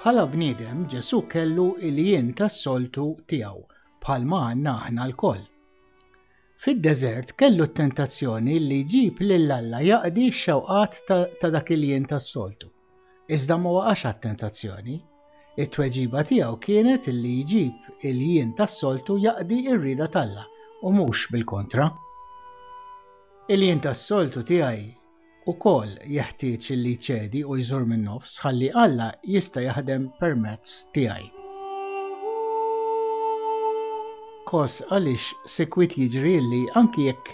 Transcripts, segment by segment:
Bħala bniedem Ġesu kellu il-jien tas-soltu tiegħu bħalma għandna aħna lkoll. Fid-deżert kellu t-tentazzjoni li jġib lill-Alla jaqdi x-xewqat ta' dak il-jien tas-soltu. Iżda ma waqax għat-tentazzjoni. It-tweġiba tiegħu kienet li jġib il-jien tas-soltu jaqdi r-rieda tal-Alla u mhux bil-kontra. Il-jien tas-soltu tiegħi ukoll jeħtieġ li jċedi u jżur min-nofs ħalli Alla jista' jaħdem permezz tiegħi. Kos għaliex sikwit jiġri li anki jekk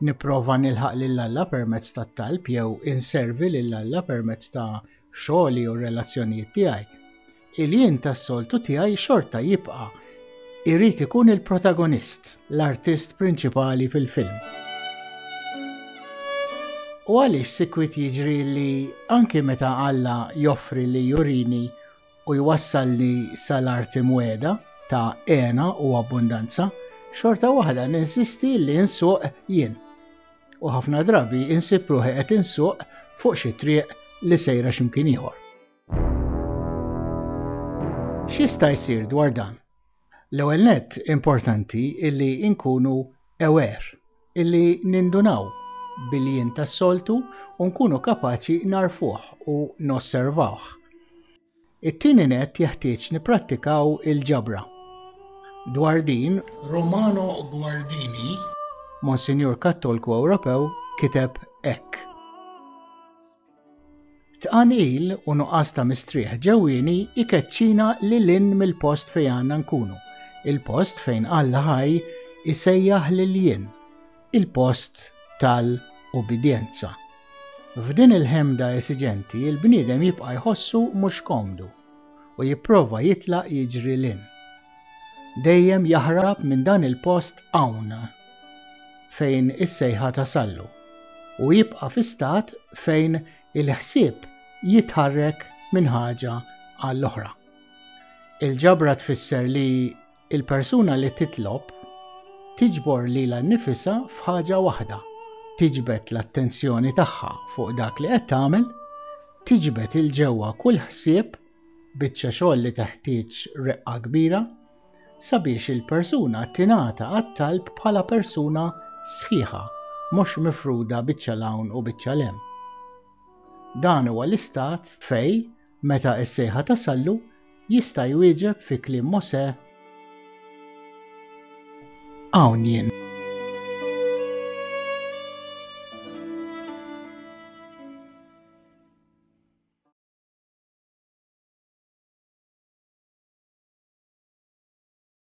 nipprova nilħaq lill-Alla permezz tat-talb jew inservi lill-Alla permezz ta' xogħli u relazzjonijiet tiegħi, il-jien tas-soltu tiegħi xorta jibqa' irid ikun il-protagonist, l-artist prinċipali fil-film. U għaliex sikwit jiġri li anki meta Alla joffri li jurini u jwassalni sal-arti mweda ta' għena u abbundanza, xorta waħda ninsisti li insuq jien. U ħafna drabi insib ruħi qed insuq fuq xi triq li sejra x'imkien ieħor. X'jista' jsir dwar dan? L-ewwel nett importanti illi nkunu aware, illi nindunaw bil-jien tas-soltu u nkunu kapaċi narfuh u nosservawh. It-tieni nett jeħtieġ nipprattikaw il-ġabra. Dwar din, Romano Guardini, Monsinjur Kattoliku Ewropew, kiteb hekk. Tqanqil u nuqqas ta' mistrieħ ġewwieni ikeċċina lil-hinn mill-post fejn għandna nkunu, il-post fejn Alla ħaj isejjaħ lil-jien, il-post tal-ubidjenza. F'din il-ħemda esiġenti il-bniedem jibqa' jħossu mhux komdu u jipprova jitlaq jiġri lin. Dejjem jaħrab minn dan il-post hawn fejn is-sejħa tasallu u jibqa' fi stat fejn il-ħsieb jitħarrek minn ħaġa għall-oħra. Il-ġabra tfisser li il-persuna li titlob tiġbor lilha nnifisha f'ħaġa waħda, tiġbed l-attenzjoni tagħha fuq dak li qed tagħmel, tiġbed il-ġewwa kull ħsieb biċċa xogħol li teħtieġ reqqa kbira sabiex il-persuna tingħata għat-talb bħala persuna sħiħa, mhux mifruda biċċa lawn u biċċa lem. Dan huwa l-istat fejn meta s-sejħa tasallu jista' jwieġeb fi kliem Mosè hawn jien.